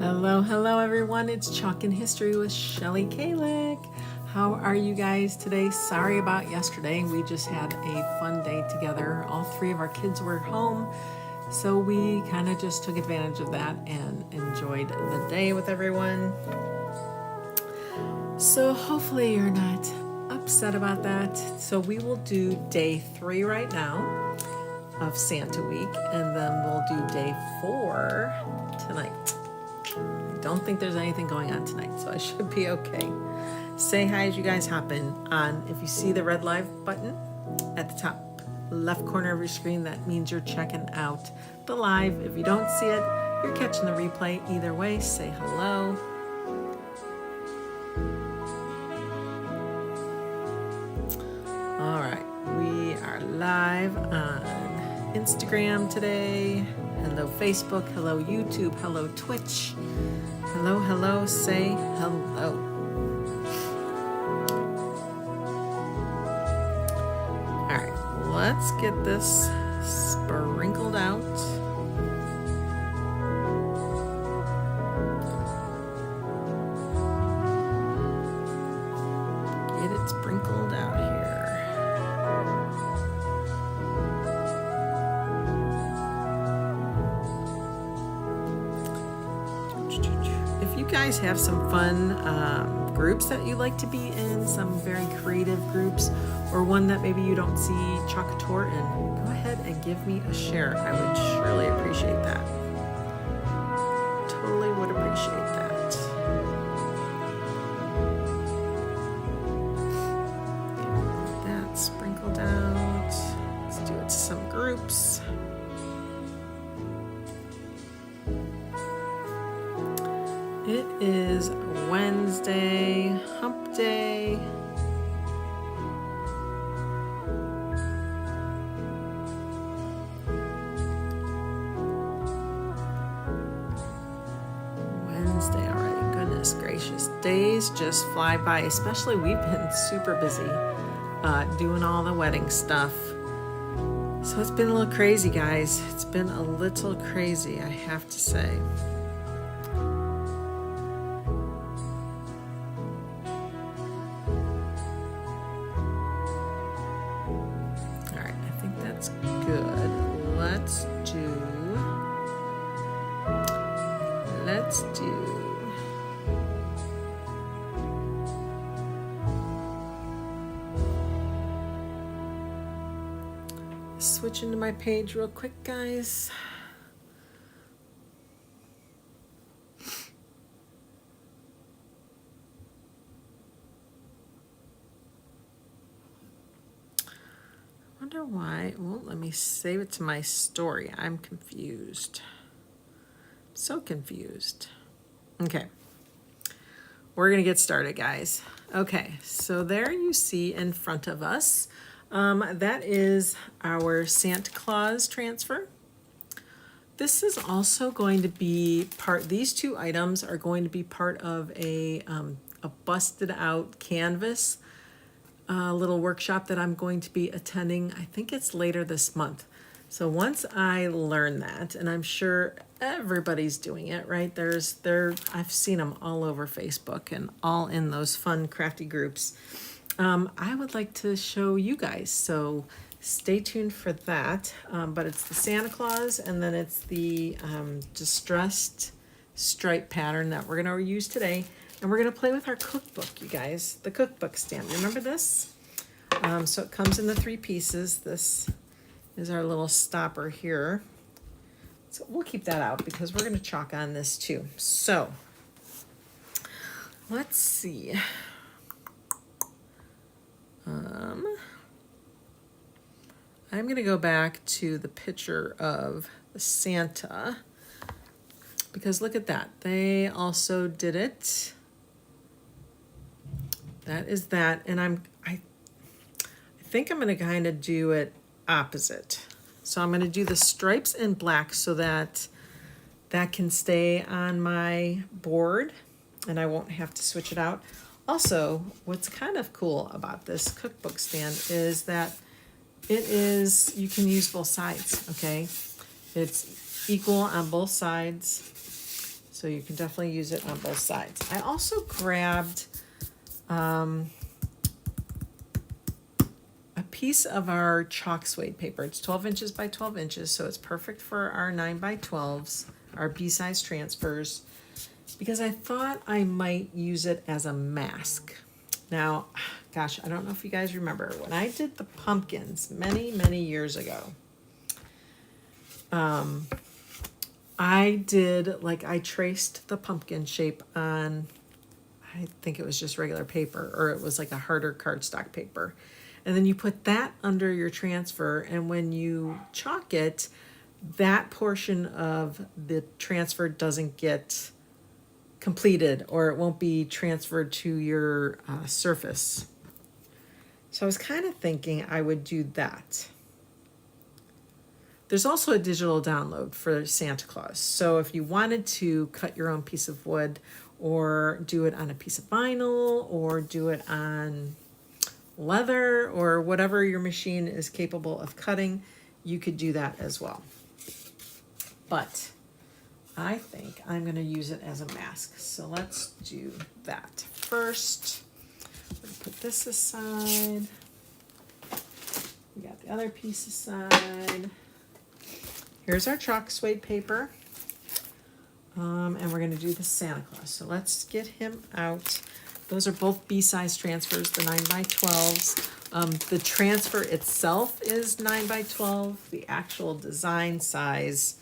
Hello, hello everyone. It's Chalkin History with Shelly Kallach. How are you guys today? Sorry about yesterday. We just had a fun day together. All three of our kids were home, so we kind of just took advantage of that and enjoyed the day with everyone. So hopefully you're not upset about that. So we will do day 3 right now of Santa Week, and then we'll do day 4 tonight. I don't think there's anything going on tonight, so I should be okay. Say hi as you guys hop in on. If you see the red live button at the top left corner of your screen, that means you're checking out the live. If you don't see it, you're catching the replay. Either way, say hello. All right, we are live on Instagram today. Hello Facebook, hello YouTube, hello Twitch. Hello, hello, say hello. All right, let's get this sprinkled out. Get it sprinkled out here. If you guys have some fun groups that you like to be in, some very creative groups, or one that maybe you don't see Choctaw in, go ahead and give me a share. I would surely appreciate that. Totally would appreciate that. Get that sprinkled out. Let's do it to some groups. It is Wednesday, hump day. Wednesday already, goodness gracious. Days just fly by, especially we've been super busy doing all the wedding stuff. So it's been a little crazy, guys. It's been a little crazy, I have to say. Switch into my page real quick, guys. I wonder why it won't let me save it to my story. I'm confused. So confused. Okay. We're going to get started, guys. Okay, so there you see in front of us, that is our Santa Claus transfer. This is also going to be these two items are going to be part of a busted out canvas little workshop that I'm going to be attending. I think it's later this month. So once I learn that, and I'm sure everybody's doing it, right? I've seen them all over Facebook and all in those fun crafty groups. I would like to show you guys, so stay tuned for that. But it's the Santa Claus, and then it's the distressed stripe pattern that we're going to use today. And we're going to play with our cookbook, you guys, the cookbook stand. Remember this? So it comes in the 3 pieces. This is our little stopper here. So we'll keep that out because we're going to chalk on this too. So let's see. I'm going to go back to the picture of the Santa because look at that. They also did it. That is that. And I think I'm going to kind of do it opposite. So I'm going to do the stripes in black so that can stay on my board and I won't have to switch it out. Also, what's kind of cool about this cookbook stand is that you can use both sides, okay? It's equal on both sides. So you can definitely use it on both sides. I also grabbed a piece of our chalk suede paper. It's 12 inches by 12 inches, so it's perfect for our 9 by 12s, our B-size transfers, because I thought I might use it as a mask. Now, gosh, I don't know if you guys remember, when I did the pumpkins many, many years ago, I traced the pumpkin shape on, I think it was just regular paper, or it was like a harder cardstock paper. And then you put that under your transfer, and when you chalk it, that portion of the transfer doesn't get completed, or it won't be transferred to your surface. So I was kind of thinking I would do that. There's also a digital download for Santa Claus. So if you wanted to cut your own piece of wood, or do it on a piece of vinyl, or do it on leather, or whatever your machine is capable of cutting, you could do that as well. But I think I'm going to use it as a mask. So let's do that first. We're going to put this aside. We got the other piece aside. Here's our chalk suede paper. And we're going to do the Santa Claus. So let's get him out. Those are both B-size transfers, the 9 by 12s. The transfer itself is 9 by 12. The actual design size,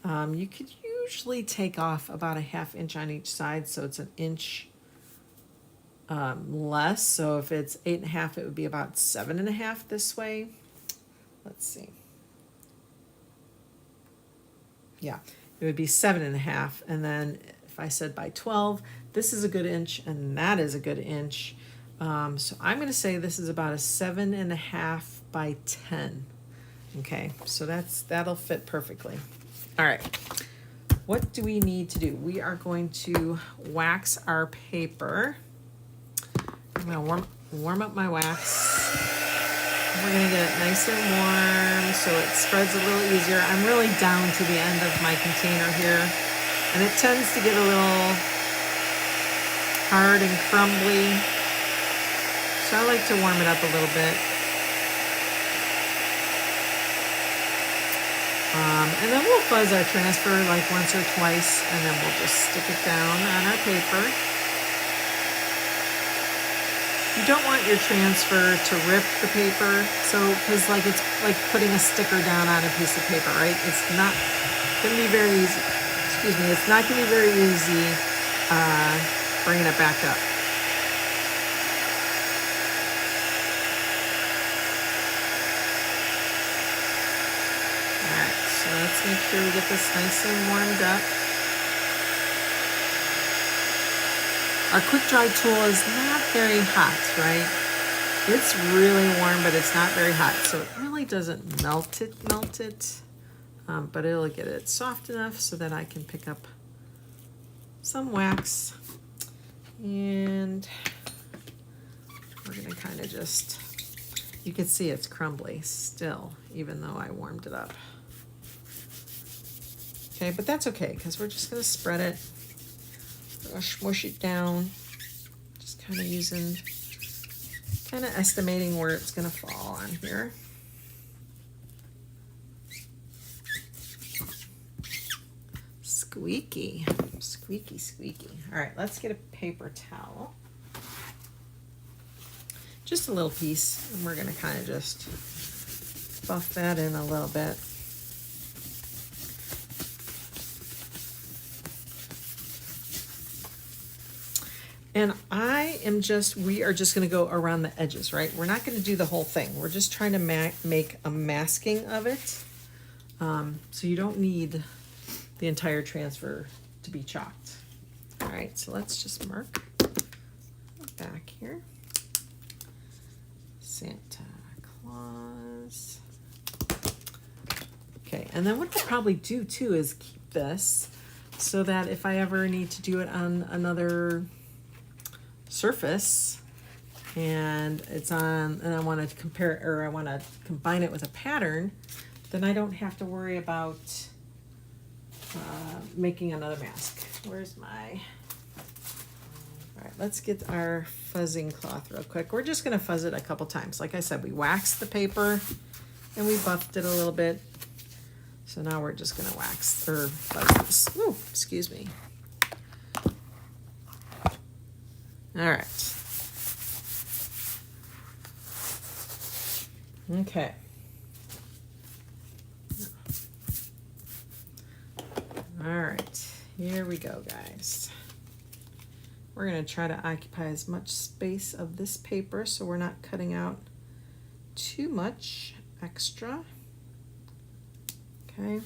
you could usually take off about a 1/2 inch on each side, so it's an inch less. So if it's 8.5, it would be about 7.5 this way. Let's see. Yeah, it would be 7.5, and then if I said by 12, this is a good inch and that is a good inch. So I'm going to say this is about a 7.5 by 10. Okay, so that'll fit perfectly. All right, what do we need to do? We are going to wax our paper. I'm going to warm up my wax. We're going to get it nice and warm so it spreads a little easier. I'm really down to the end of my container here, and it tends to get a little hard and crumbly. So I like to warm it up a little bit. And then we'll fuzz our transfer like once or twice, and then we'll just stick it down on our paper. You don't want your transfer to rip the paper, so because it's like putting a sticker down on a piece of paper, right? It's not going to be very easy. Excuse me, it's not going to be very easy bringing it back up. All right, so let's make sure we get this nice and warmed up. Our quick dry tool is not very hot, right? It's really warm, but it's not very hot, so it really doesn't melt it, but it'll get it soft enough so that I can pick up some wax, and we're gonna kind of just, you can see it's crumbly still, even though I warmed it up. Okay, but that's okay, because we're just gonna spread it. Smush it down, just kind of estimating where it's going to fall on here. Squeaky, squeaky, squeaky. All right, let's get a paper towel. Just a little piece, and we're going to kind of just buff that in a little bit. And we are just going to go around the edges, right? We're not going to do the whole thing. We're just trying to make a masking of it. So you don't need the entire transfer to be chalked. All right, so let's just mark back here. Santa Claus. Okay, and then what I'll probably do too is keep this so that if I ever need to do it on another surface and it's on, and I want to compare, or I want to combine it with a pattern, then I don't have to worry about making another mask. Where's my... All right, let's get our fuzzing cloth real quick. We're just gonna fuzz it a couple times. Like I said, we waxed the paper and we buffed it a little bit. So now we're just gonna wax or fuzz this. Ooh, excuse me. All right. Okay. All right, here we go, guys. We're gonna try to occupy as much space of this paper so we're not cutting out too much extra. Okay.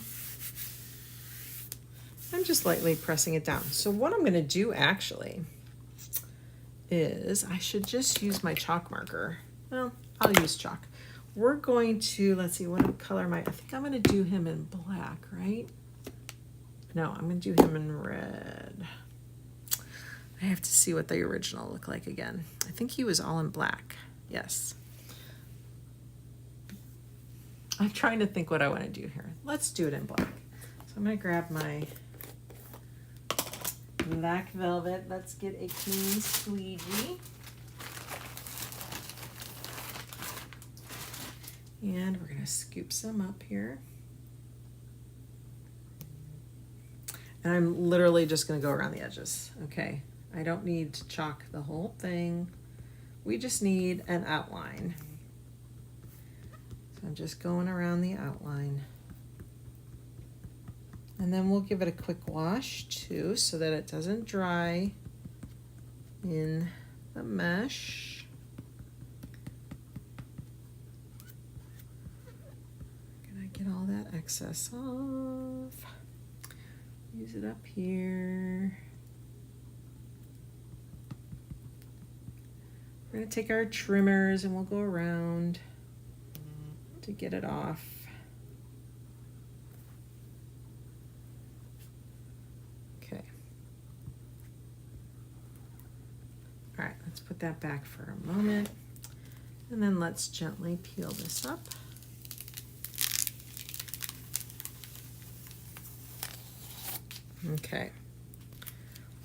I'm just lightly pressing it down. So what I'm gonna do actually is I should just use my chalk marker. Well, I'll use chalk. We're going to, let's see, what color am I think I'm gonna do him in black, right? No, I'm gonna do him in red. I have to see what the original looked like again. I think he was all in black, yes. I'm trying to think what I wanna do here. Let's do it in black. So I'm gonna grab my black velvet. Let's get a clean squeegee. And we're gonna scoop some up here. And I'm literally just gonna go around the edges, okay? I don't need to chalk the whole thing. We just need an outline. So I'm just going around the outline. And then we'll give it a quick wash too so that it doesn't dry in the mesh. Gonna get all that excess off. Use it up here. We're gonna take our trimmers and we'll go around to get it off. Okay. All right, let's put that back for a moment. And then let's gently peel this up. Okay,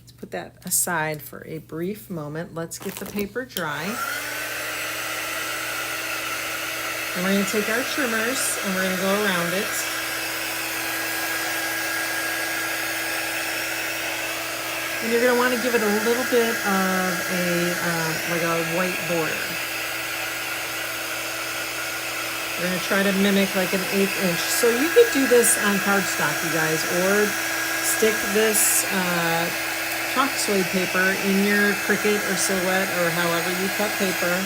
let's put that aside for a brief moment. Let's get the paper dry. And we're gonna take our trimmers and we're gonna go around it. And you're gonna wanna give it a little bit of like a white border. We're gonna try to mimic like an 1/8 inch. So you could do this on cardstock, you guys, or stick this chalk suede paper in your Cricut or Silhouette or however you cut paper.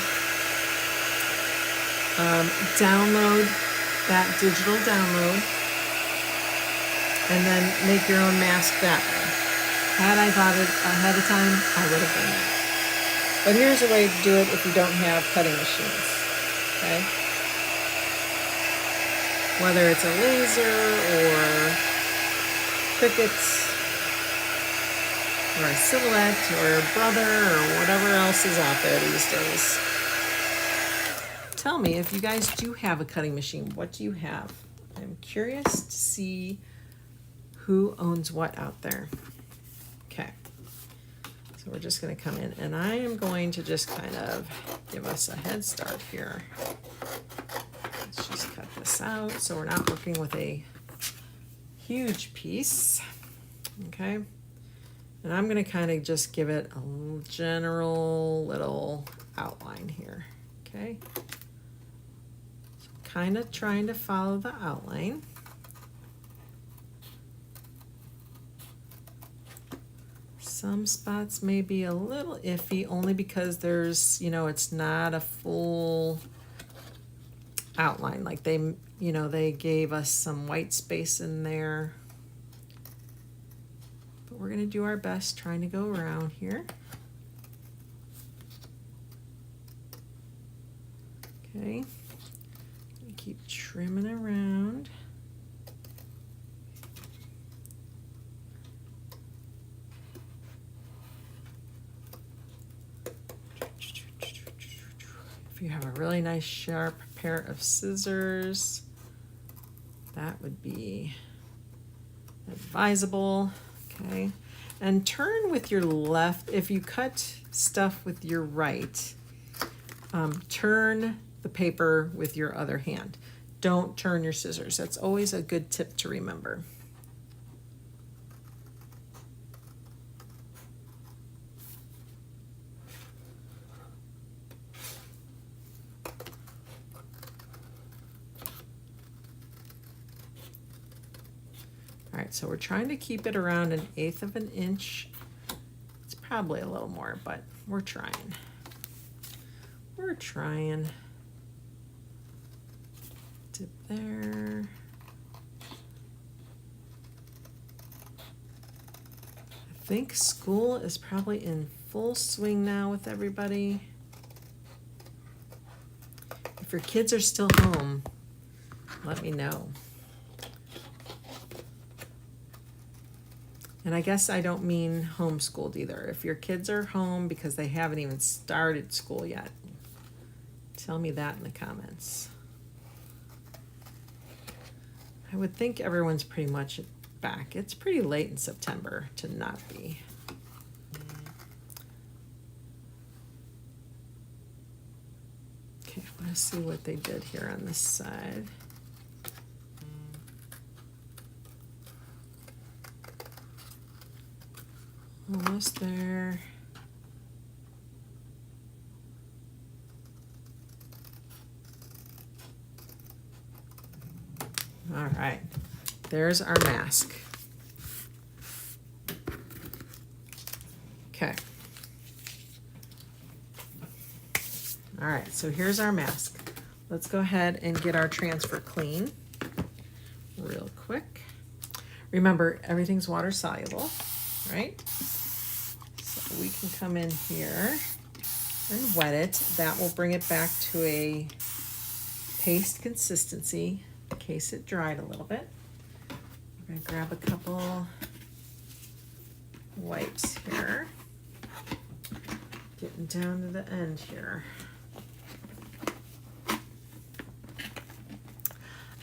Download that digital download and then make your own mask that way. Had I thought it ahead of time, I would have done that. But here's a way to do it if you don't have cutting machines, okay? Whether it's a laser or Cricuts or a Silhouette or a Brother or whatever else is out there these days. Tell me if you guys do have a cutting machine, what do you have? I'm curious to see who owns what out there. Okay, so we're just gonna come in and I am going to just kind of give us a head start here. Let's just cut this out so we're not working with a huge piece, okay? And I'm gonna kind of just give it a general little outline here, okay? So kind of trying to follow the outline. Some spots may be a little iffy only because there's, you know, it's not a full outline. Like they, you know, they gave us some white space in there. But we're gonna do our best trying to go around here. Okay, keep trimming around. If you have a really nice sharp pair of scissors, that would be advisable, okay? And turn with your left. If you cut stuff with your right, turn the paper with your other hand. Don't turn your scissors. That's always a good tip to remember. All right, so we're trying to keep it around 1/8 of an inch. It's probably a little more, but we're trying. We're trying. Dip there. I think school is probably in full swing now with everybody. If your kids are still home, let me know. And I guess I don't mean homeschooled either. If your kids are home because they haven't even started school yet, tell me that in the comments. I would think everyone's pretty much back. It's pretty late in September to not be. Okay, I want to see what they did here on this side. Almost there. All right, there's our mask. Okay. All right, so here's our mask. Let's go ahead and get our transfer clean real quick. Remember, everything's water soluble, right? So we can come in here and wet it. That will bring it back to a paste consistency in case it dried a little bit. We're gonna grab a couple wipes here. Getting down to the end here.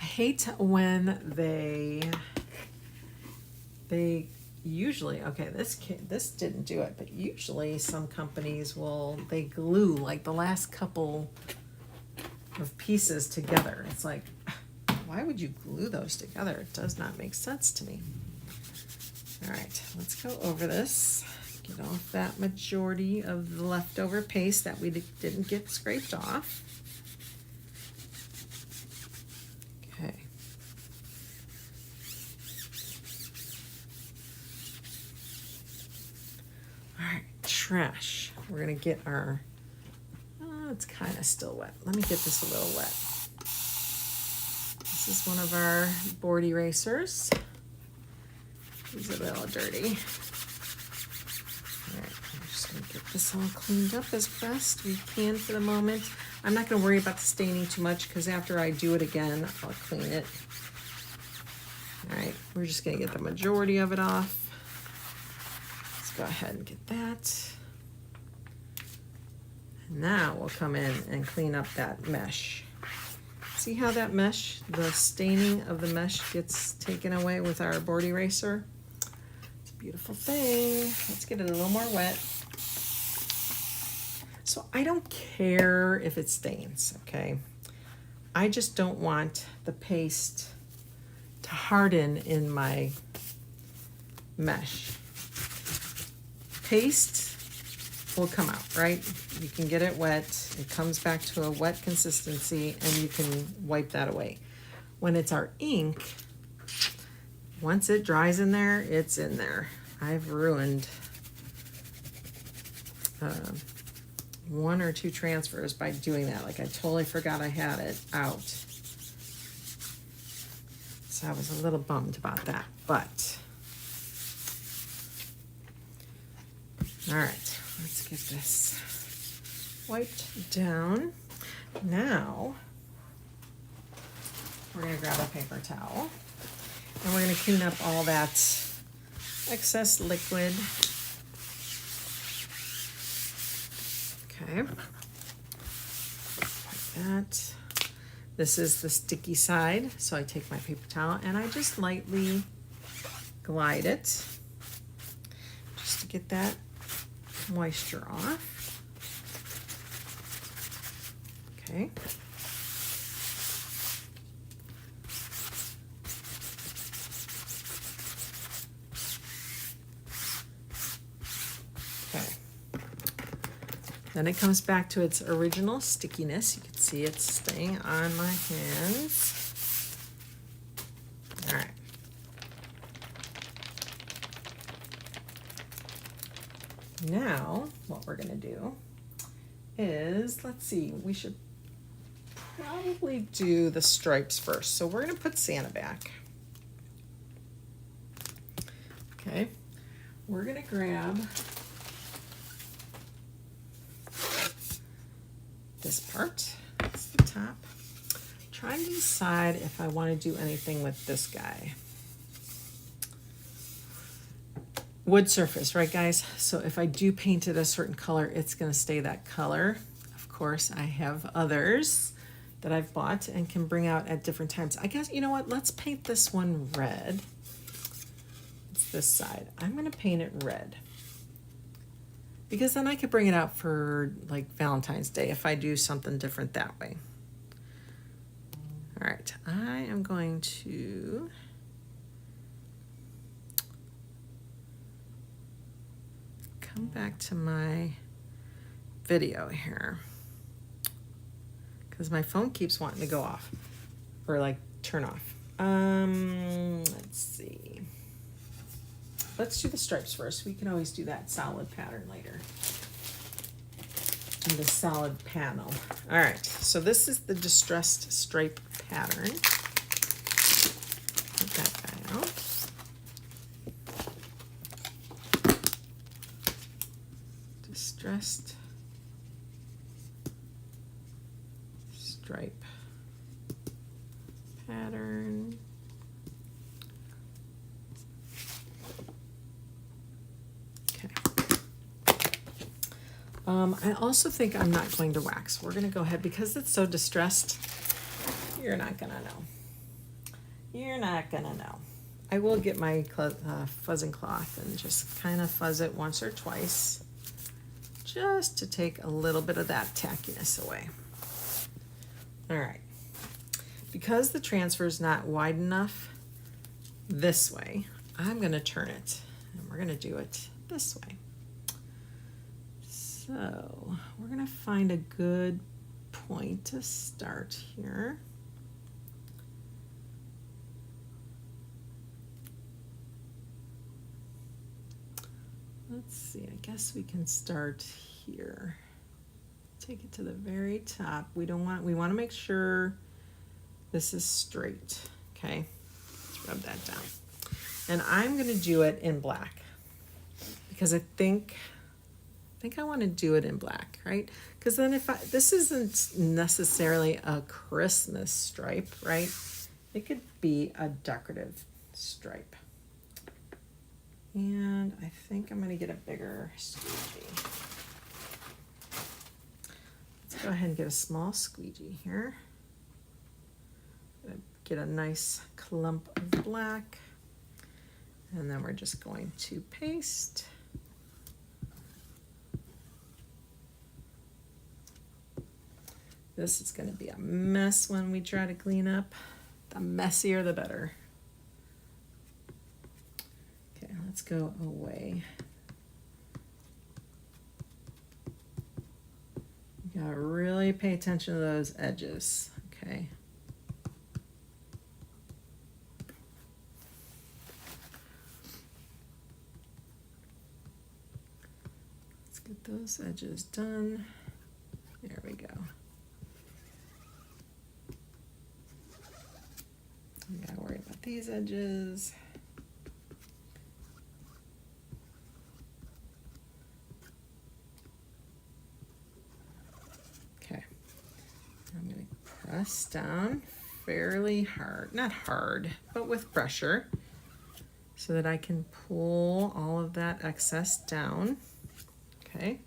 I hate when they usually, okay, this didn't do it, but usually some companies they glue like the last couple of pieces together. It's like, why would you glue those together? It does not make sense to me. All right, let's go over this. Get off that majority of the leftover paste that we didn't get scraped off. Okay. All right, trash. We're gonna get our, it's kind of still wet. Let me get this a little wet. This is one of our board erasers. These are a little dirty. All right, I'm just gonna get this all cleaned up as best we can for the moment. I'm not gonna worry about the staining too much because after I do it again, I'll clean it. All right, we're just gonna get the majority of it off. Let's go ahead and get that. And now we'll come in and clean up that mesh. See how that mesh, the staining of the mesh gets taken away with our board eraser? It's a beautiful thing. Let's get it a little more wet. So I don't care if it stains, okay? I just don't want the paste to harden in my mesh. Paste will come out, right? You can get it wet, it comes back to a wet consistency, and you can wipe that away. When it's our ink, once it dries in there, it's in there. I've ruined 1 or 2 transfers by doing that. Like I totally forgot I had it out. So I was a little bummed about that, but all right, let's get this wiped down. Now we're gonna grab a paper towel and we're gonna clean up all that excess liquid. Okay, like that. This is the sticky side, so I take my paper towel and I just lightly glide it. to get that moisture off. Okay. Then it comes back to its original stickiness. You can see it's staying on my hands. All right. Now, what we're gonna do is, let's see, we should probably do the stripes first. So we're gonna put Santa back. Okay, we're gonna grab this part, that's the top. Trying to decide if I want to do anything with this guy. Wood surface, right guys? So if I do paint it a certain color, it's going to stay that color. Of course, I have others that I've bought and can bring out at different times. I guess, you know what? Let's paint this one red. It's this side. I'm going to paint it red, because then I could bring it out for like Valentine's Day if I do something different that way. All right, I am going to come back to my video here, because my phone keeps wanting to go off or like turn off. Let's see. Let's do the stripes first. We can always do that solid pattern later. And the solid panel. All right, so this is the distressed stripe pattern. Put that guy out. Distressed stripe pattern. I also think I'm not going to wax. We're going to go ahead, because it's so distressed, you're not going to know. You're not going to know. I will get my fuzzing cloth and just kind of fuzz it once or twice, just to take a little bit of that tackiness away. All right. Because the transfer is not wide enough this way, I'm going to turn it, and we're going to do it this way. So we're going to find a good point to start here. Let's see, I guess we can start here. Take it to the very top. We want to make sure this is straight. Okay, let's rub that down. And I'm going to do it in black, because I think I want to do it in black, right? Because then this isn't necessarily a Christmas stripe, right? It could be a decorative stripe. And I think I'm going to get a bigger squeegee. Let's go ahead and get a small squeegee here. Get a nice clump of black. And then we're just going to paste. This is going to be a mess when we try to clean up. The messier, the better. Okay, let's go away. You gotta really pay attention to those edges, okay? Let's get those edges done. There we go. You gotta worry about these edges. Okay, I'm gonna press down fairly hard, not hard, but with pressure, so that I can pull all of that excess down. Okay.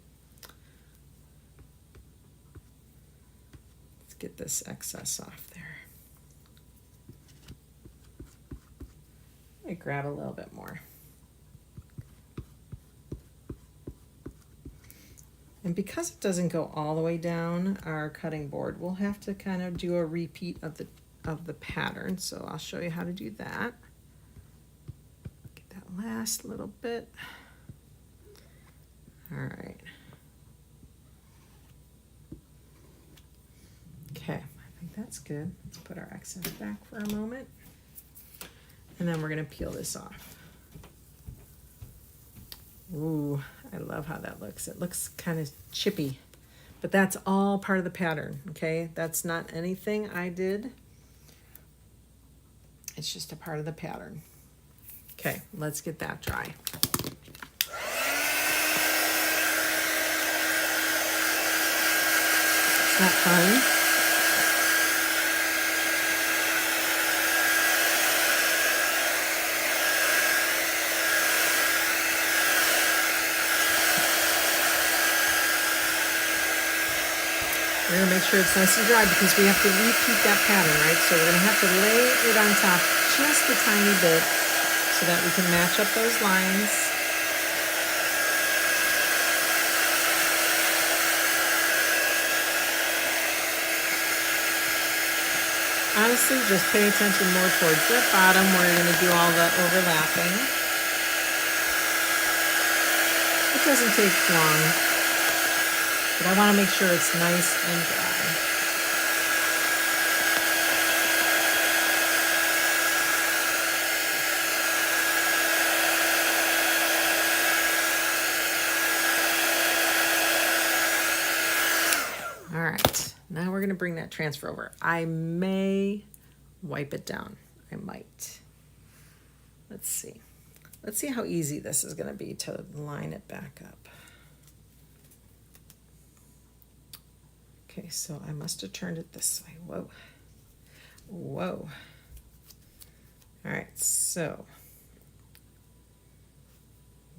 Let's get this excess off there. Grab a little bit more. And because it doesn't go all the way down our cutting board, we'll have to kind of do a repeat of the pattern. So I'll show you how to do that. Get that last little bit. All right. Okay, I think that's good. Let's put our excess back for a moment. And then we're gonna peel this off. Ooh, I love how that looks. It looks kind of chippy, but that's all part of the pattern, okay? That's not anything I did. It's just a part of the pattern. Okay, let's get that dry. Isn't that fun? We're gonna make sure it's nice and dry because we have to repeat that pattern, right? So we're gonna have to lay it on top just a tiny bit so that we can match up those lines. Honestly, just pay attention more towards the bottom where you're gonna do all the overlapping. It doesn't take long, but I want to make sure it's nice and dry. All right, now we're going to bring that transfer over. I may wipe it down. I might. Let's see. Let's see how easy this is going to be to line it back up. Okay, so I must have turned it this way. Whoa. Whoa. All right, so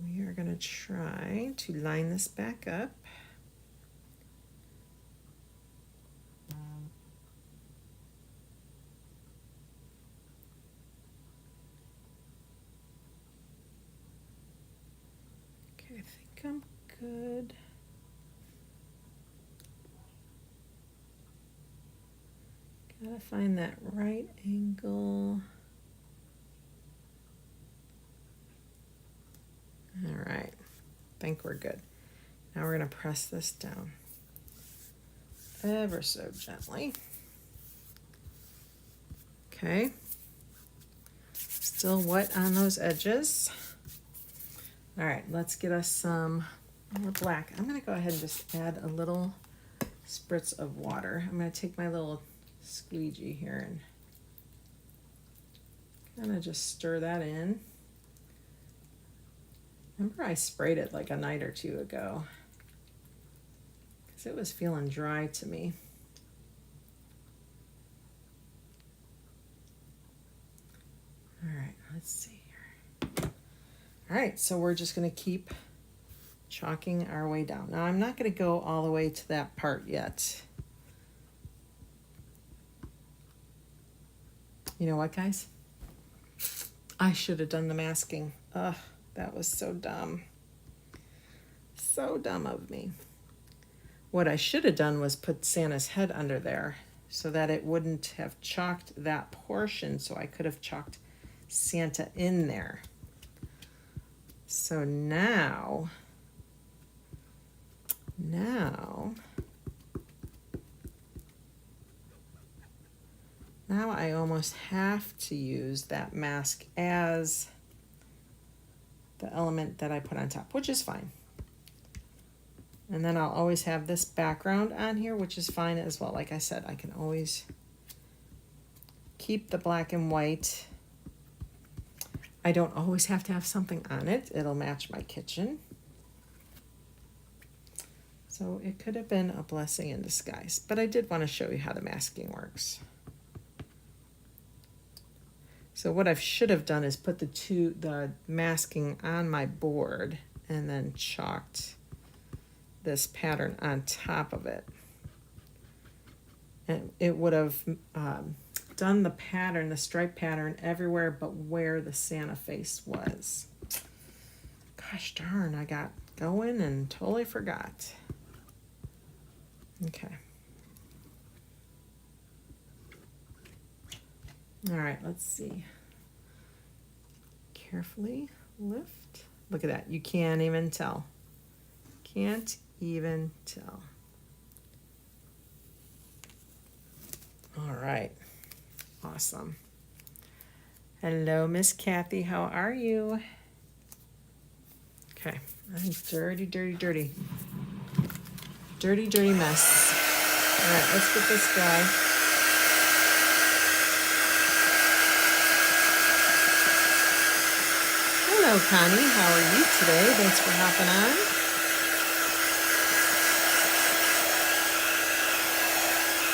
we are going to try to line this back up. Okay, I think I'm good. Gotta find that right angle. All right, I think we're good. Now we're gonna press this down ever so gently. Okay, still wet on those edges. All right, let's get us some more black. I'm gonna go ahead and just add a little spritz of water. I'm gonna take my little squeegee here and kind of just stir that in. Remember I sprayed it like a night or two ago because it was feeling dry to me. All right, let's see here. All right, so we're just going to keep chalking our way down. Now I'm not going to go all the way to that part yet. You know what, guys? I should have done the masking. Ugh, that was so dumb. So dumb of me. What I should have done was put Santa's head under there so that it wouldn't have chalked that portion, so I could have chalked Santa in there. So now I almost have to use that mask as the element that I put on top, which is fine. And then I'll always have this background on here, which is fine as well. Like I said, I can always keep the black and white. I don't always have to have something on it. It'll match my kitchen. So it could have been a blessing in disguise, but I did want to show you how the masking works. So what I should have done is put the masking on my board and then chalked this pattern on top of it. And it would have done the pattern, the stripe pattern, everywhere but where the Santa face was. Gosh darn, I got going and totally forgot. Okay. All right, let's see. Carefully lift. Look at that. You can't even tell. Can't even tell. All right. Awesome. Hello, Miss Kathy. How are you? Okay. I'm dirty, dirty, dirty. Dirty, dirty mess. All right, let's get this guy. Hello, Connie. How are you today? Thanks for hopping on.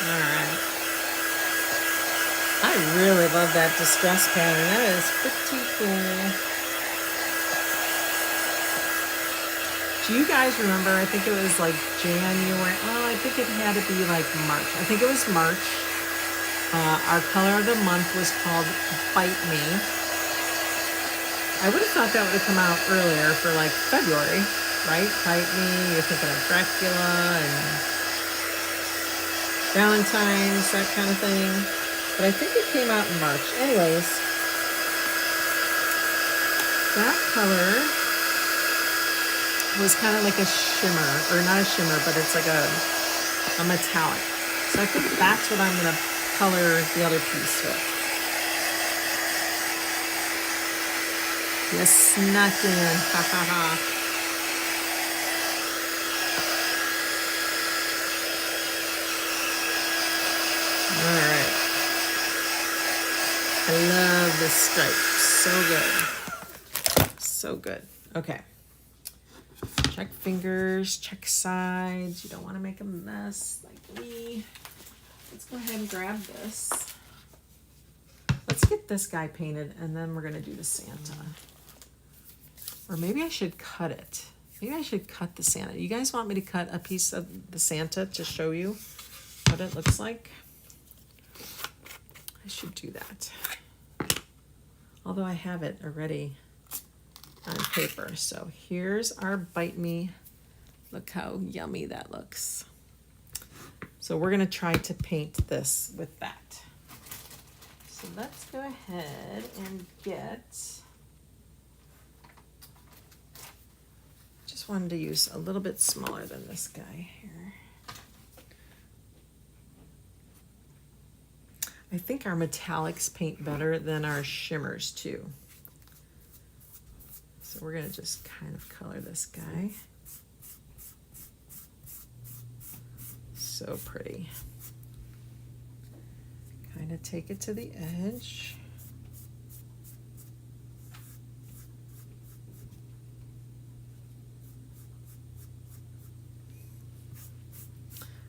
All right. I really love that distress pattern. That is pretty cool. Do you guys remember? I think it was like January. Oh, I think it had to be like March. I think it was March. Our color of the month was called Bite Me. I would have thought that would have come out earlier for like February, right? Bite Me, you're thinking of Dracula and Valentine's, that kind of thing. But I think it came out in March. Anyways, that color was kind of like a shimmer, or not a shimmer, but it's like a metallic. So I think that's what I'm going to color the other piece with. You snuck in, ha ha ha. All right. I love this stripe, so good. So good, okay. Check fingers, check sides. You don't want to make a mess like me. Let's go ahead and grab this. Let's get this guy painted and then we're gonna do the Santa. Or maybe I should cut it. Maybe I should cut the Santa. You guys want me to cut a piece of the Santa to show you what it looks like? I should do that. Although I have it already on paper. So here's our Bite Me. Look how yummy that looks. So we're gonna try to paint this with that. So let's go ahead and get, just wanted to use a little bit smaller than this guy here. I think our metallics paint better than our shimmers too. So we're gonna just kind of color this guy. So pretty. Kind of take it to the edge.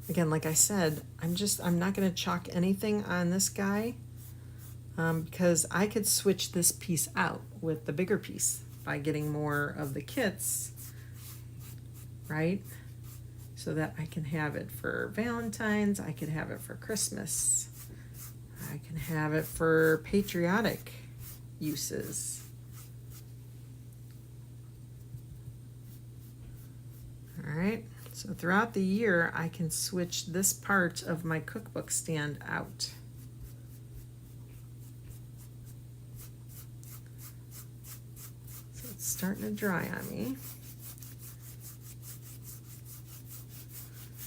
Again, like I said, I'm not going to chalk anything on this guy because I could switch this piece out with the bigger piece by getting more of the kits, right? So that I can have it for Valentine's, I could have it for Christmas, I can have it for patriotic uses. All right. So throughout the year, I can switch this part of my cookbook stand out. So it's starting to dry on me.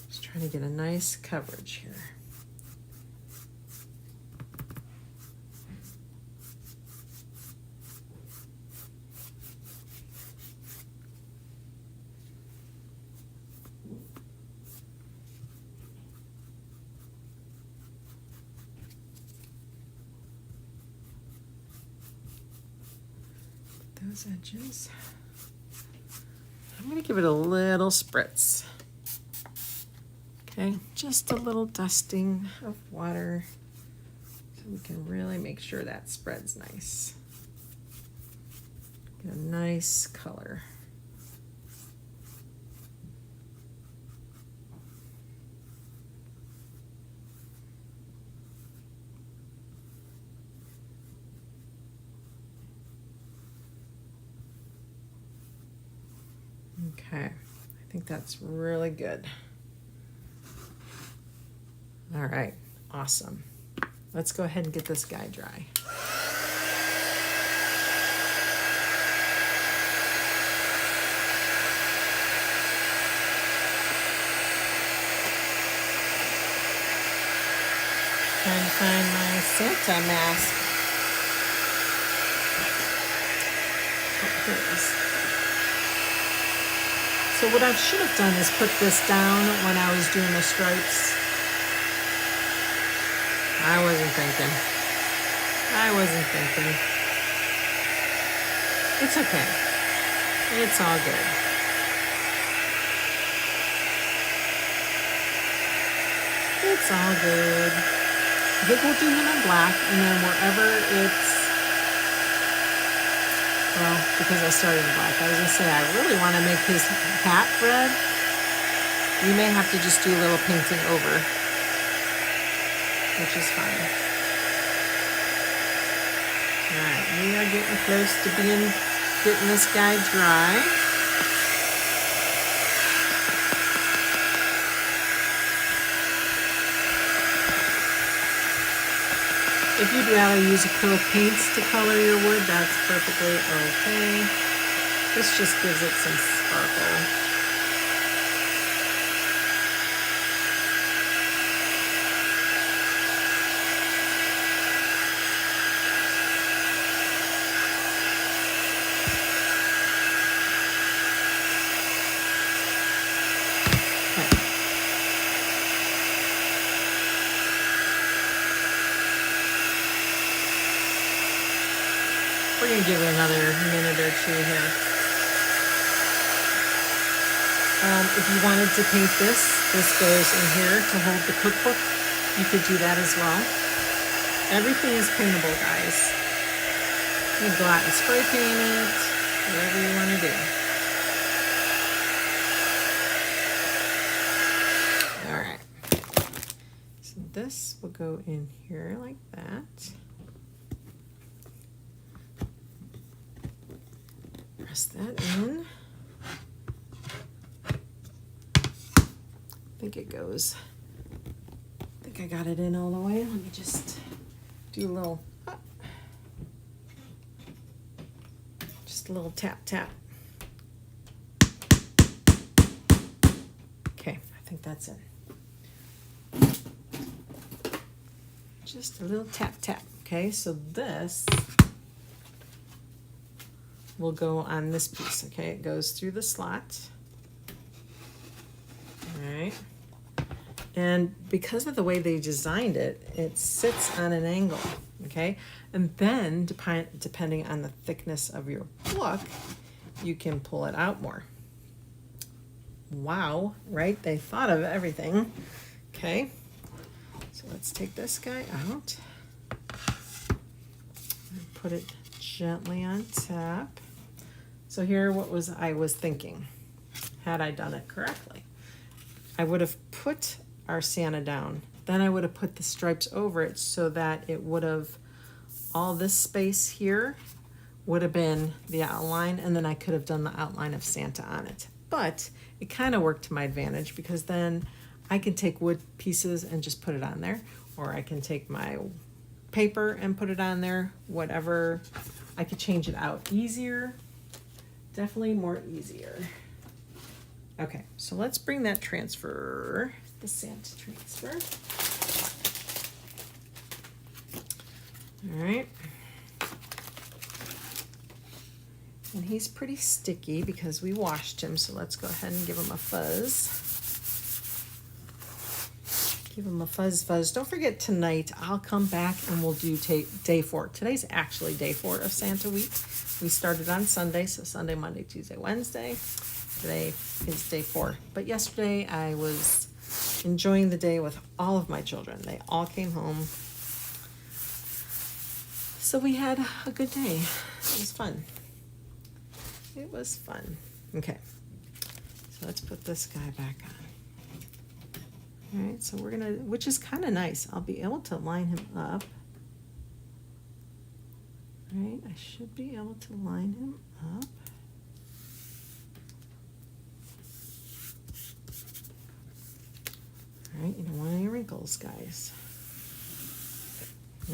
Just trying to get a nice coverage here. Those edges. I'm going to give it a little spritz. Okay, just a little dusting of water so we can really make sure that spreads nice. Get a nice color. Okay, I think that's really good. All right, awesome. Let's go ahead and get this guy dry. Trying to find my Santa mask. Oh, here it is. So what I should have done is put this down when I was doing the stripes. I wasn't thinking. It's okay. It's all good. It's all good. I think we'll do him in black, and then wherever it's, well, because I started in black, I was gonna say I really want to make his hat red. We may have to just do a little painting over, which is fine. All right, we are getting close to getting this guy dry. If you'd rather use acrylic paints to color your wood, that's perfectly okay. This just gives it some sparkle. We're going to give it another minute or two here. If you wanted to paint this goes in here to hold the cookbook. You could do that as well. Everything is paintable, guys. You can go out and spray paint it, whatever you want to do. All right. So this will go in here like that. Press that in. I think it goes. I think I got it in all the way. Let me just do a little, just a little tap, tap. Okay, I think that's it. Just a little tap, tap. Okay, so this will go on this piece, okay? It goes through the slot. All right. And because of the way they designed it, it sits on an angle, okay? And then, depending on the thickness of your book, you can pull it out more. Wow, right? They thought of everything. Okay, so let's take this guy out. And put it gently on top. So here, what was I was thinking, had I done it correctly. I would have put our Santa down. Then I would have put the stripes over it so that it would have, all this space here would have been the outline, and then I could have done the outline of Santa on it. But it kind of worked to my advantage because then I can take wood pieces and just put it on there, or I can take my paper and put it on there, whatever. I could change it out easier, definitely more easier. Okay, so let's bring that transfer, the Santa transfer. All right. And he's pretty sticky because we washed him, so let's go ahead and give him a fuzz. Give him a fuzz fuzz. Don't forget tonight, I'll come back and we'll do day 4. Today's actually day 4 of Santa week. We started on Sunday, so Sunday, Monday, Tuesday, Wednesday. Today is day 4. But yesterday I was enjoying the day with all of my children. They all came home. So we had a good day. It was fun. It was fun. Okay, so let's put this guy back on. All right, so we're gonna, which is kind of nice. I'll be able to line him up. All right, I should be able to line him up. All right, you don't want any wrinkles. wrinkles, guys.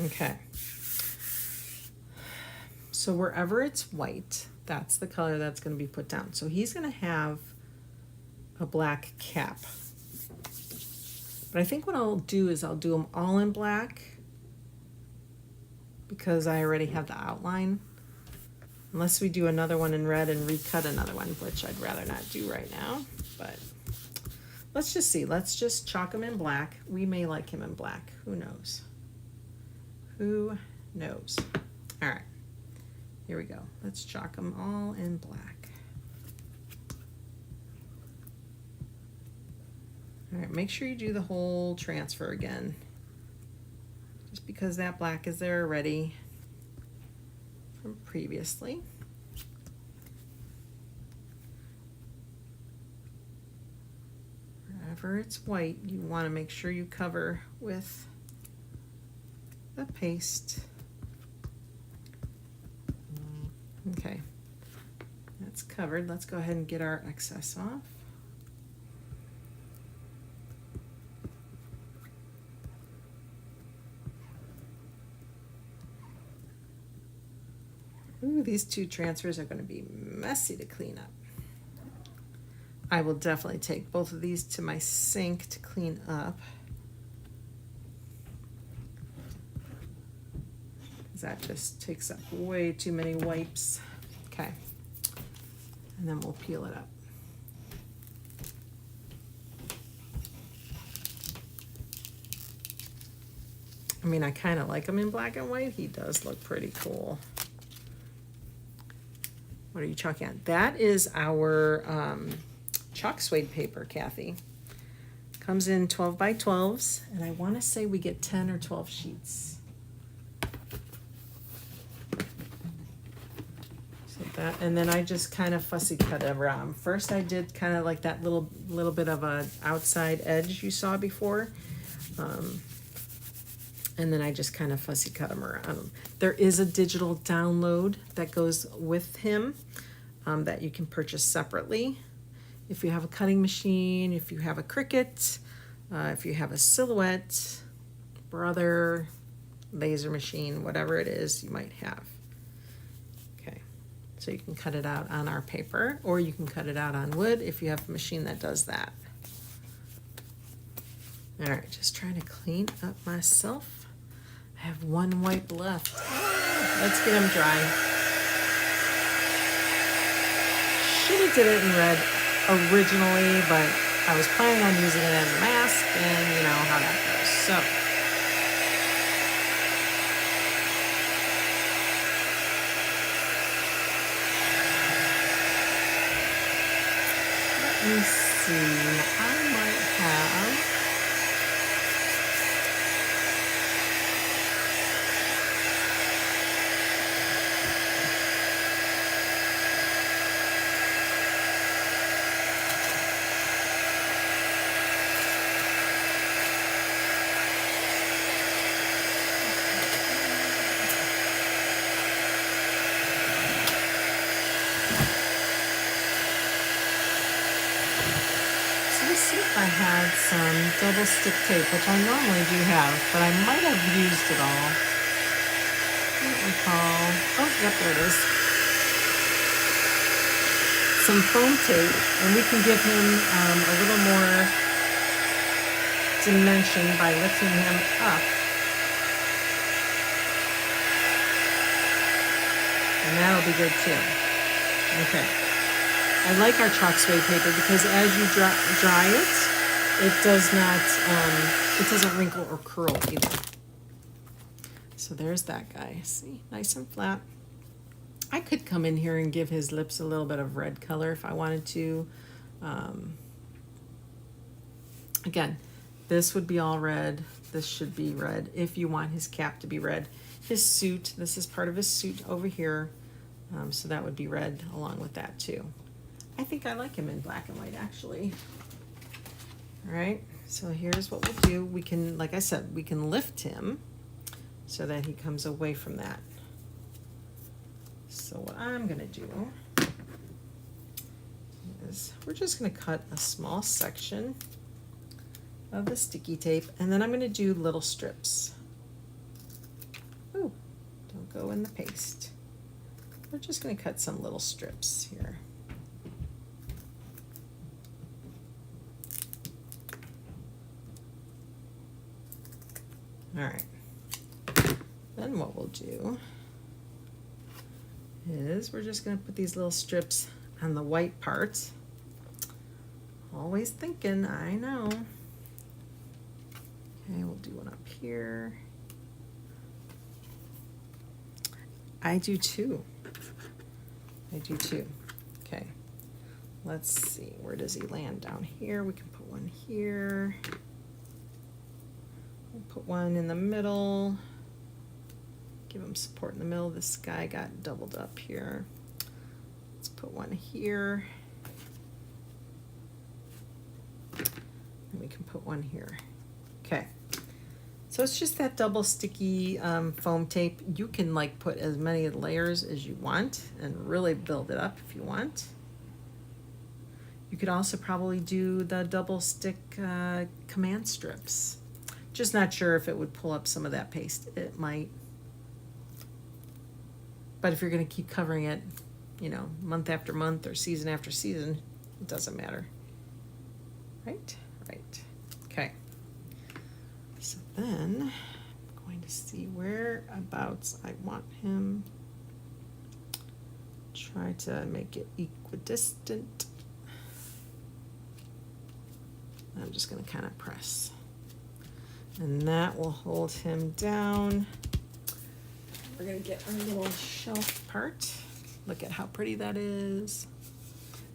Okay. So wherever it's white, that's the color that's going to be put down. So he's going to have a black cap. But I think what I'll do is I'll do them all in black because I already have the outline. Unless we do another one in red and recut another one, which I'd rather not do right now. But let's just see. Let's just chalk him in black. We may like him in black. Who knows? Who knows? All right. Here we go. Let's chalk them all in black. All right, make sure you do the whole transfer again. Just because that black is there already from previously. Wherever it's white, you want to make sure you cover with the paste. Okay, that's covered. Let's go ahead and get our excess off. Ooh, these two transfers are going to be messy to clean up. I will definitely take both of these to my sink to clean up. That just takes up way too many wipes. Okay, and then we'll peel it up. I mean, I kind of like him in black and white. He does look pretty cool. What are you chalking on? That is our chalk suede paper, Kathy. Comes in 12 by 12s, and I want to say we get 10 or 12 sheets. That, and then I just kind of fussy cut around. First I did kind of like that little bit of a outside edge you saw before, and then I just kind of fussy cut them around. There is a digital download that goes with him that you can purchase separately. If you have a cutting machine, if you have a Cricut, if you have a Silhouette, Brother, laser machine, whatever it is you might have. So you can cut it out on our paper, or you can cut it out on wood if you have a machine that does that. All right, just trying to clean up myself. I have one wipe left. Let's get them dry. Should have did it in red originally, but I was planning on using it as a mask, and you know how that goes. So. Let me see, I might have I had some double stick tape, which I normally do have, but I might have used it all. I don't recall. Oh, yep, there it is. Some foam tape, and we can give him a little more dimension by lifting him up. And that'll be good too. Okay. I like our chalk suede paper because as you dry it, it does not, it doesn't wrinkle or curl either. So there's that guy. See, nice and flat. I could come in here and give his lips a little bit of red color if I wanted to. Again, this would be all red. This should be red if you want his cap to be red. His suit, this is part of his suit over here. So that would be red along with that too. I think I like him in black and white actually. All right, so here's what we'll do. We can, like I said, we can lift him so that he comes away from that. So what I'm gonna do is we're just gonna cut a small section of the sticky tape, and then I'm going to do little strips. Ooh, don't go in the paste. We're just going to cut some little strips here. All right. Then what we'll do is we're just going to put these little strips on the white part. Always thinking, I know. Okay, we'll do one up here. I do too. I do too. Okay, let's see, where does he land down here? We can put one here. We'll put one in the middle. Give him support in the middle. This guy got doubled up here. Let's put one here. And we can put one here. Okay. So it's just that double sticky foam tape. You can like put as many layers as you want and really build it up if you want. You could also probably do the double stick command strips. Just not sure if it would pull up some of that paste. It might. But if you're going to keep covering it, you know, month after month or season after season, it doesn't matter. Right? Right. Okay. So then I'm going to see whereabouts I want him. Try to make it equidistant. I'm just going to kind of press. And that will hold him down. We're going to get our little shelf part. Look at how pretty that is.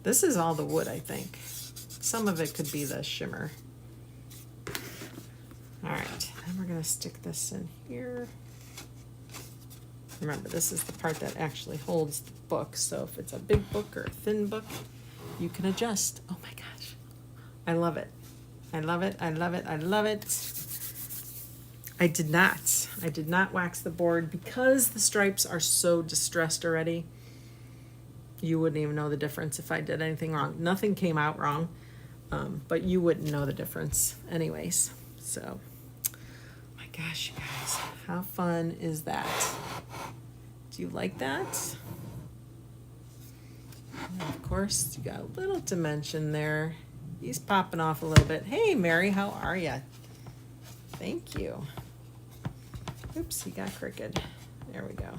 This is all the wood, I think. Some of it could be the shimmer. All right, and we're going to stick this in here. Remember, this is the part that actually holds the book. So if it's a big book or a thin book, you can adjust. Oh my gosh. I love it. I love it. I love it. I love it. I did not wax the board because the stripes are so distressed already. You wouldn't even know the difference if I did anything wrong. Nothing came out wrong, but you wouldn't know the difference anyways. So, my gosh, you guys, how fun is that? Do you like that? And of course, you got a little dimension there. He's popping off a little bit. Hey, Mary, how are you? Thank you. Oops, he got crooked. There we go.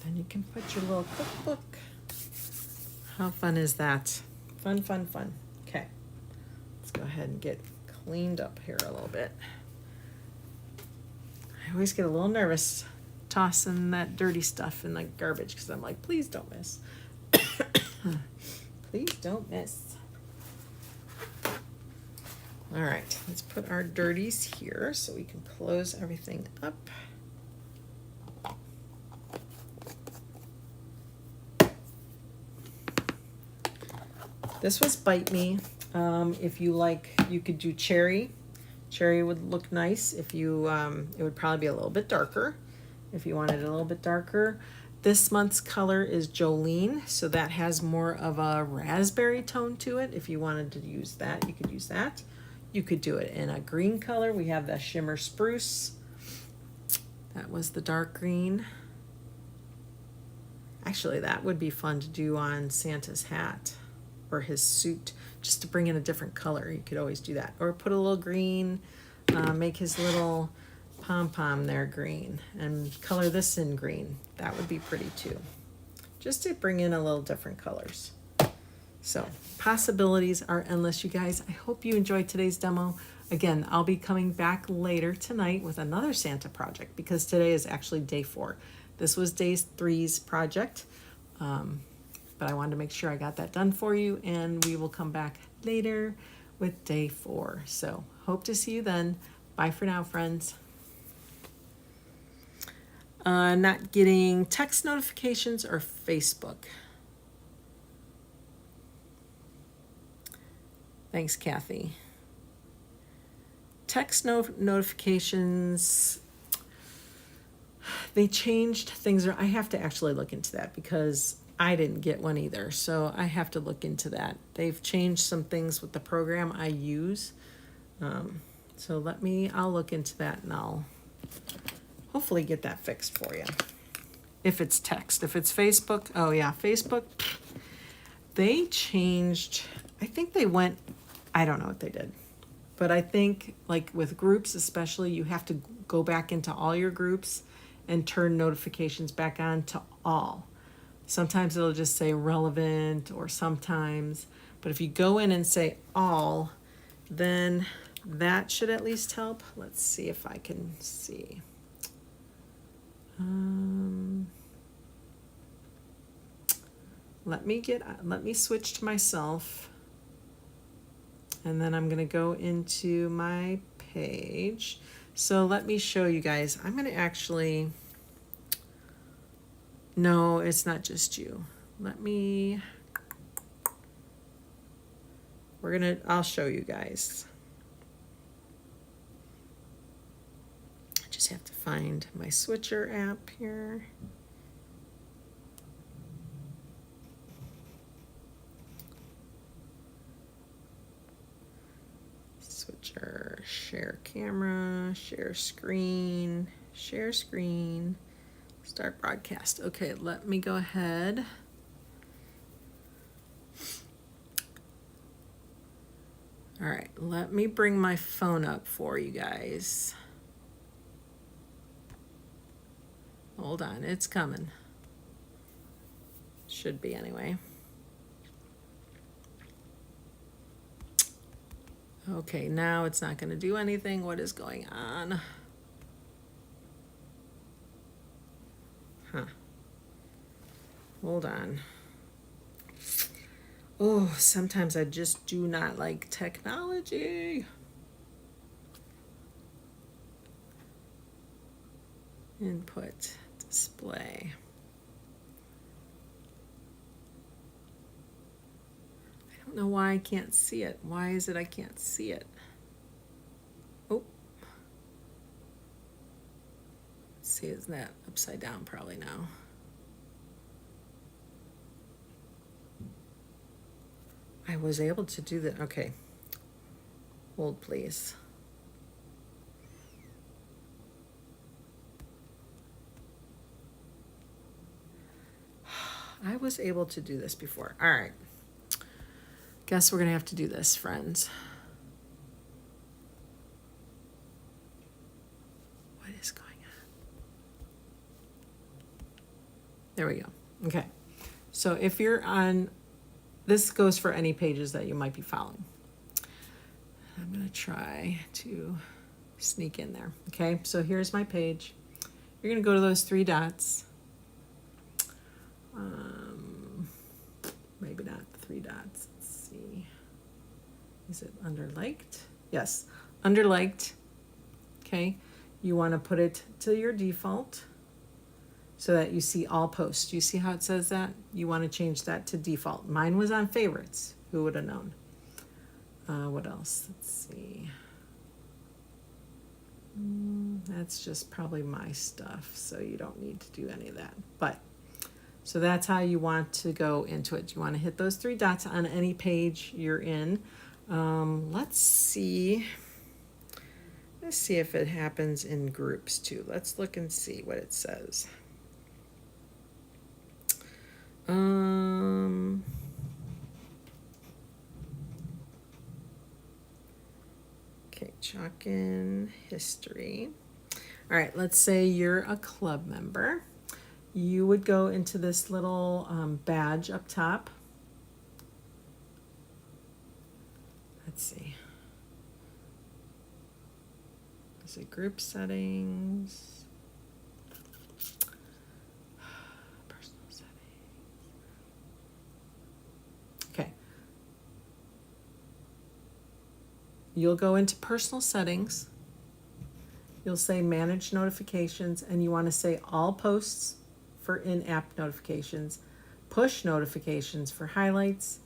Then you can put your little cookbook. How fun is that? Fun, fun, fun. Okay, let's go ahead and get cleaned up here a little bit. I always get a little nervous tossing that dirty stuff in the garbage because I'm like, please don't miss. Please don't miss. All right, let's put our dirties here so we can close everything up. This was Bite Me. If you like, you could do cherry. Cherry would look nice. If you, it would probably be a little bit darker. If you wanted it a little bit darker. This month's color is Jolene, so that has more of a raspberry tone to it. If you wanted to use that, you could use that. You could do it in a green color. We have the Shimmer Spruce. That was the dark green. Actually, that would be fun to do on Santa's hat or his suit, just to bring in a different color. You could always do that. Or put a little green, make his little pom-pom there green, and color this in green. That would be pretty too. Just to bring in a little different colors. So possibilities are endless, you guys. I hope you enjoyed today's demo. Again, I'll be coming back later tonight with another Santa project because today is actually day 4. This was day 3's project, but I wanted to make sure I got that done for you, and we will come back later with day 4. So hope to see you then. Bye for now, friends. Not getting text notifications or Facebook. Thanks, Kathy. Text notifications, they changed things. I have to actually look into that because I didn't get one either, so I have to look into that. They've changed some things with the program I use. So I'll look into that and I'll hopefully get that fixed for you. If it's text. If it's Facebook, oh yeah, Facebook, they changed, I think they went, I don't know what they did. But I think like with groups especially, you have to go back into all your groups and turn notifications back on to all. Sometimes it'll just say relevant or sometimes, but if you go in and say all, then that should at least help. Let's see if I can see. Let me switch to myself, and then I'm going to go into my page. So let me show you guys. I'm going to actually, no, it's not just you. I'll show you guys. I just have to find my switcher app here. Switcher, share camera, share screen, start broadcast. Okay, let me go ahead. All right, let me bring my phone up for you guys. Hold on, it's coming. Should be anyway. Okay, now it's not going to do anything. What is going on? Huh. Hold on. Oh, sometimes I just do not like technology. Input, display. I don't know why I can't see it. Why is it I can't see it? Oh. Let's see, isn't that upside down probably now? I was able to do that. Okay. Hold, please. I was able to do this before. All right. Guess we're going to have to do this, friends. What is going on? There we go. Okay. So if you're on, this goes for any pages that you might be following. I'm going to try to sneak in there. Okay. So here's my page. You're going to go to those three dots. Maybe not the three dots. Let's see. Is it under liked? Yes, under liked. Okay. You want to put it to your default so that you see all posts. You see how it says that? You want to change that to default. Mine was on favorites. Who would have known? What else? Let's see. That's just probably my stuff, so you don't need to do any of that. But so that's how you want to go into it. You want to hit those three dots on any page you're in. Let's see. Let's see if it happens in groups too. Let's look and see what it says. Okay, Chalkin history. All right, let's say you're a club member. You would go into this little badge up top. Let's see. Is it group settings? Personal settings. Okay. You'll go into personal settings. You'll say manage notifications, and you want to say all posts for in-app notifications, push notifications for highlights,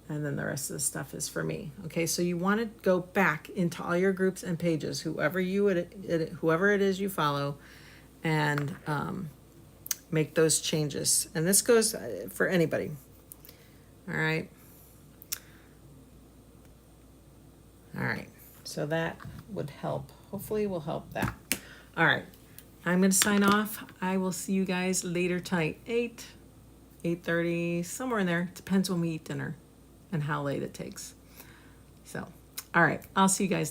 and then the rest of the stuff is for me. Okay, so you want to go back into all your groups and pages, whoever it is you follow, and make those changes. And this goes for anybody. All right. All right. So that would help. Hopefully will help that. All right. I'm going to sign off. I will see you guys later tonight. 8:30, somewhere in there. Depends when we eat dinner and how late it takes. So, all right. I'll see you guys later.